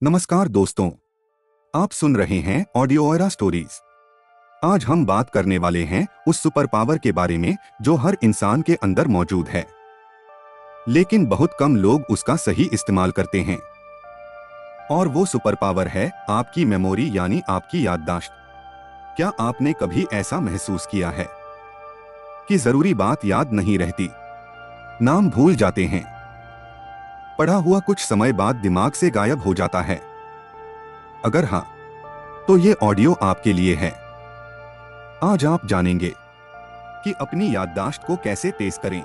नमस्कार दोस्तों, आप सुन रहे हैं ऑडियो एरा स्टोरीज। आज हम बात करने वाले हैं उस सुपर पावर के बारे में जो हर इंसान के अंदर मौजूद है, लेकिन बहुत कम लोग उसका सही इस्तेमाल करते हैं। और वो सुपर पावर है आपकी मेमोरी, यानी आपकी याददाश्त। क्या आपने कभी ऐसा महसूस किया है कि जरूरी बात याद नहीं रहती, नाम भूल जाते हैं, पढ़ा हुआ कुछ समय बाद दिमाग से गायब हो जाता है? अगर हाँ, तो ये ऑडियो आपके लिए है। आज आप जानेंगे कि अपनी याददाश्त को कैसे तेज करें,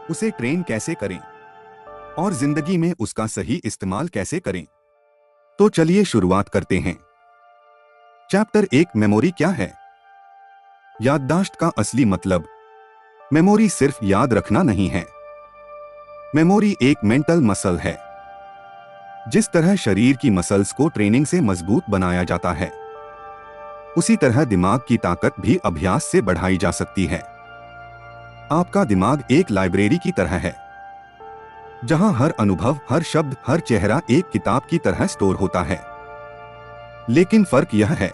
उसे ट्रेन कैसे करें और जिंदगी में उसका सही इस्तेमाल कैसे करें। तो चलिए शुरुआत करते हैं। चैप्टर 1, मेमोरी क्या है? याददाश्त का असली मतलब। मेमोरी सिर्फ याद रखना नहीं है। मेमोरी एक मेंटल मसल है। जिस तरह शरीर की मसल्स को ट्रेनिंग से मजबूत बनाया जाता है, उसी तरह दिमाग की ताकत भी अभ्यास से बढ़ाई जा सकती है। आपका दिमाग एक लाइब्रेरी की तरह है, जहां हर अनुभव, हर शब्द, हर चेहरा एक किताब की तरह स्टोर होता है। लेकिन फर्क यह है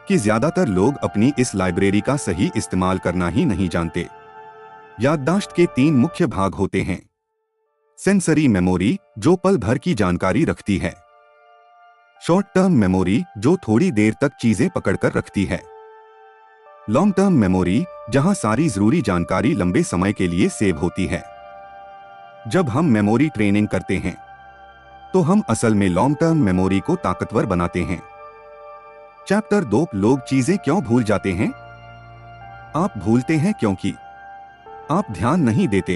कि ज्यादातर लोग अपनी इस लाइब्रेरी का सही इस्तेमाल करना ही नहीं जानते। याददाश्त के 3 मुख्य भाग होते हैं। सेंसरी मेमोरी, जो पल भर की जानकारी रखती है। शॉर्ट टर्म मेमोरी, जो थोड़ी देर तक चीजें पकड़कर रखती है। लॉन्ग टर्म मेमोरी, जहां सारी जरूरी जानकारी लंबे समय के लिए सेव होती है। जब हम मेमोरी ट्रेनिंग करते हैं, तो हम असल में लॉन्ग टर्म मेमोरी को ताकतवर बनाते हैं। चैप्टर 2, लोग चीजें क्यों भूल जाते हैं? आप भूलते हैं क्योंकि आप ध्यान नहीं देते,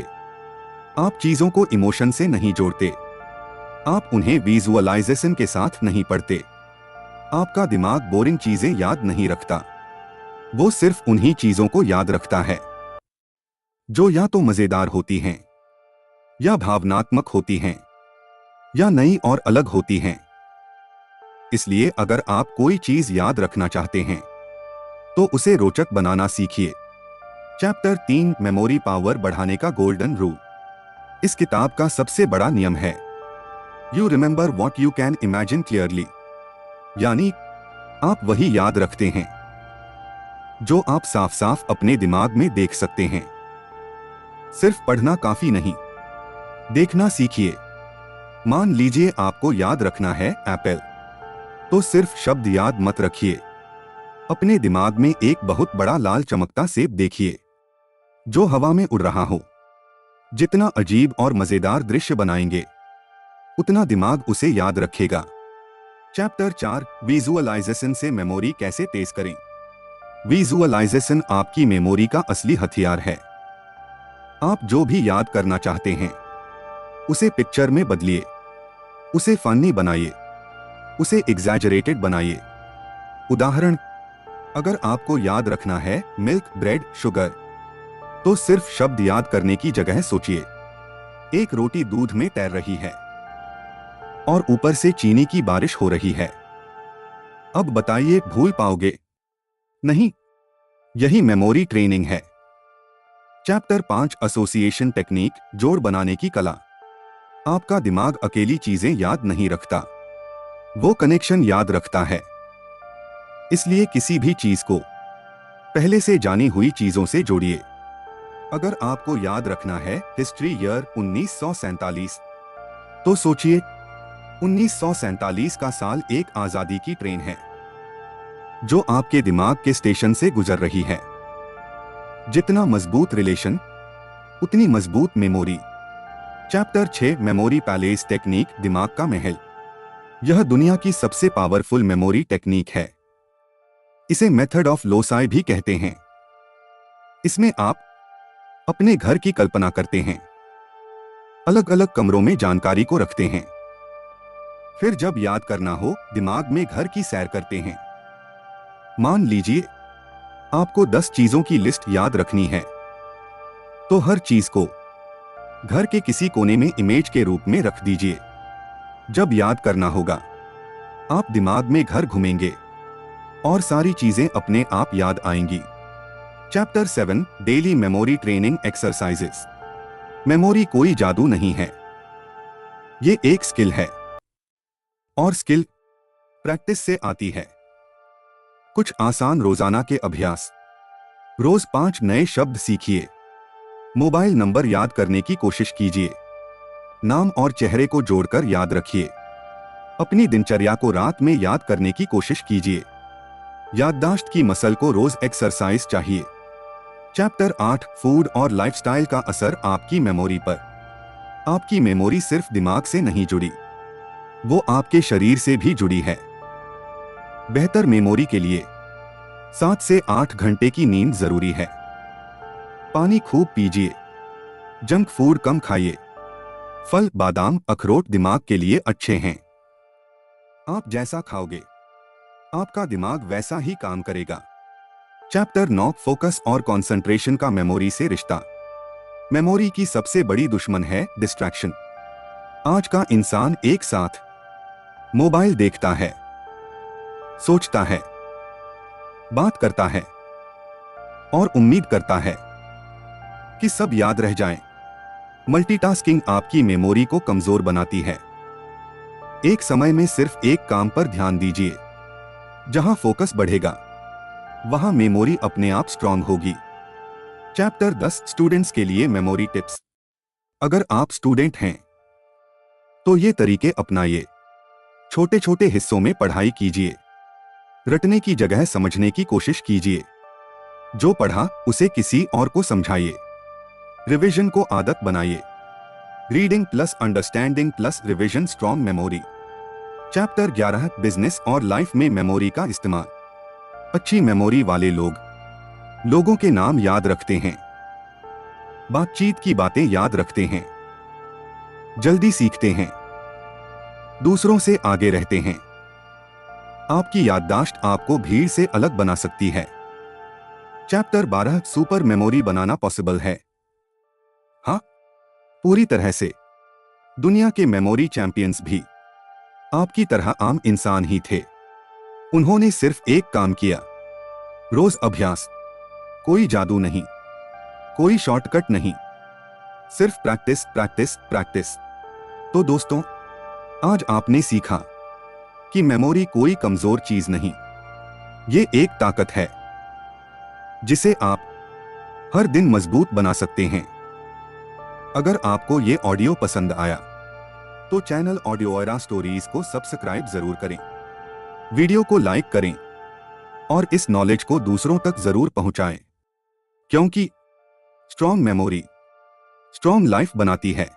आप चीजों को इमोशन से नहीं जोड़ते, आप उन्हें विजुअलाइजेशन के साथ नहीं पढ़ते। आपका दिमाग बोरिंग चीजें याद नहीं रखता, वो सिर्फ उन्हीं चीजों को याद रखता है जो या तो मजेदार होती हैं, या भावनात्मक होती हैं, या नई और अलग होती हैं। इसलिए अगर आप कोई चीज याद रखना चाहते हैं, तो उसे रोचक बनाना सीखिए। चैप्टर 3, मेमोरी पावर बढ़ाने का गोल्डन रूल। इस किताब का सबसे बड़ा नियम है you remember what you can imagine clearly, यानी आप वही याद रखते हैं जो आप साफ साफ अपने दिमाग में देख सकते हैं। सिर्फ पढ़ना काफी नहीं, देखना सीखिए। मान लीजिए आपको याद रखना है एप्पल, तो सिर्फ शब्द याद मत रखिए। अपने दिमाग में एक बहुत बड़ा लाल चमकता सेब देखिए जो हवा में उड़ रहा हो। जितना अजीब और मजेदार दृश्य बनाएंगे, उतना दिमाग उसे याद रखेगा। चैप्टर 4, विजुअलाइजेशन से मेमोरी कैसे तेज करें। विजुअलाइजेशन आपकी मेमोरी का असली हथियार है। आप जो भी याद करना चाहते हैं, उसे पिक्चर में बदलिए, उसे फनी बनाइए, उसे एग्जैजरेटेड बनाइए। उदाहरण, अगर आपको याद रखना है मिल्क, ब्रेड, शुगर, तो सिर्फ शब्द याद करने की जगह सोचिए एक रोटी दूध में तैर रही है और ऊपर से चीनी की बारिश हो रही है। अब बताइए, भूल पाओगे? नहीं, यही मेमोरी ट्रेनिंग है। चैप्टर 5, एसोसिएशन टेक्निक, जोड़ बनाने की कला। आपका दिमाग अकेली चीजें याद नहीं रखता, वो कनेक्शन याद रखता है। इसलिए किसी भी चीज को पहले से जानी हुई चीजों से जोड़िए। अगर आपको याद रखना है हिस्ट्री ईयर 1947, तो सोचिए 1947 का साल एक आजादी की ट्रेन है जो आपके दिमाग के स्टेशन से गुजर रही है। जितना मजबूत रिलेशन, उतनी मजबूत memory. Chapter 6, memory palace technique, दिमाग का महल। यह दुनिया की सबसे पावरफुल मेमोरी टेक्निक है। इसे मेथड ऑफ लोसाई भी कहते हैं। इसमें आप अपने घर की कल्पना करते हैं, अलग अलग कमरों में जानकारी को रखते हैं, फिर जब याद करना हो दिमाग में घर की सैर करते हैं। मान लीजिए आपको 10 चीजों की लिस्ट याद रखनी है, तो हर चीज को घर के किसी कोने में इमेज के रूप में रख दीजिए। जब याद करना होगा, आप दिमाग में घर घूमेंगे और सारी चीजें अपने आप याद आएंगी। Chapter 7, daily memory training exercises. Memory कोई जादू नहीं है, ये एक स्किल है। और स्किल प्रैक्टिस से आती है। कुछ आसान रोजाना के अभ्यास। रोज 5 नए शब्द सीखिए। मोबाइल नंबर याद करने की कोशिश कीजिए। नाम और चेहरे को जोड़कर याद रखिए। अपनी दिनचर्या को रात में याद करने की कोशिश कीजिए। याददाश्त की मसल को रोज एक्सरसाइज चाहिए। चैप्टर 8 फूड और लाइफस्टाइल का असर आपकी मेमोरी पर। आपकी मेमोरी सिर्फ दिमाग से नहीं जुड़ी, वो आपके शरीर से भी जुड़ी है। बेहतर मेमोरी के लिए 7 से 8 घंटे की नींद जरूरी है। पानी खूब पीजिए। जंक फूड कम खाइए। फल, बादाम, अखरोट दिमाग के लिए अच्छे हैं। आप जैसा खाओगे आपका दिमाग वैसा ही काम करेगा। चैप्टर 9 फोकस और कंसंट्रेशन का मेमोरी से रिश्ता। मेमोरी की सबसे बड़ी दुश्मन है डिस्ट्रैक्शन। आज का इंसान एक साथ मोबाइल देखता है, सोचता है, बात करता है और उम्मीद करता है कि सब याद रह जाए। मल्टीटास्किंग आपकी मेमोरी को कमजोर बनाती है। एक समय में सिर्फ एक काम पर ध्यान दीजिए। जहां फोकस बढ़ेगा वहां मेमोरी अपने आप स्ट्रांग होगी। चैप्टर 10 स्टूडेंट्स के लिए मेमोरी टिप्स। अगर आप स्टूडेंट हैं तो ये तरीके अपनाइए। छोटे छोटे हिस्सों में पढ़ाई कीजिए। रटने की जगह समझने की कोशिश कीजिए। जो पढ़ा उसे किसी और को समझाइए। रिवीजन को आदत बनाइए। Reading plus understanding plus revision strong memory. Chapter 11 business और लाइफ में मेमोरी का इस्तेमाल। अच्छी मेमोरी वाले लोग लोगों के नाम याद रखते हैं, बातचीत की बातें याद रखते हैं, जल्दी सीखते हैं, दूसरों से आगे रहते हैं। आपकी याददाश्त आपको भीड़ से अलग बना सकती है। चैप्टर 12 सुपर मेमोरी बनाना पॉसिबल है। हाँ, पूरी तरह से। दुनिया के मेमोरी चैंपियंस भी आपकी तरह आम इंसान ही थे। उन्होंने सिर्फ एक काम किया, रोज अभ्यास। कोई जादू नहीं, कोई शॉर्टकट नहीं, सिर्फ प्रैक्टिस प्रैक्टिस प्रैक्टिस। तो दोस्तों, आज आपने सीखा कि मेमोरी कोई कमजोर चीज नहीं, ये एक ताकत है जिसे आप हर दिन मजबूत बना सकते हैं। अगर आपको ये ऑडियो पसंद आया तो चैनल ऑडियो एरा स्टोरीज को सब्सक्राइब जरूर करें, वीडियो को लाइक करें और इस नॉलेज को दूसरों तक जरूर पहुंचाएं, क्योंकि स्ट्रॉन्ग मेमोरी स्ट्रॉन्ग लाइफ बनाती है।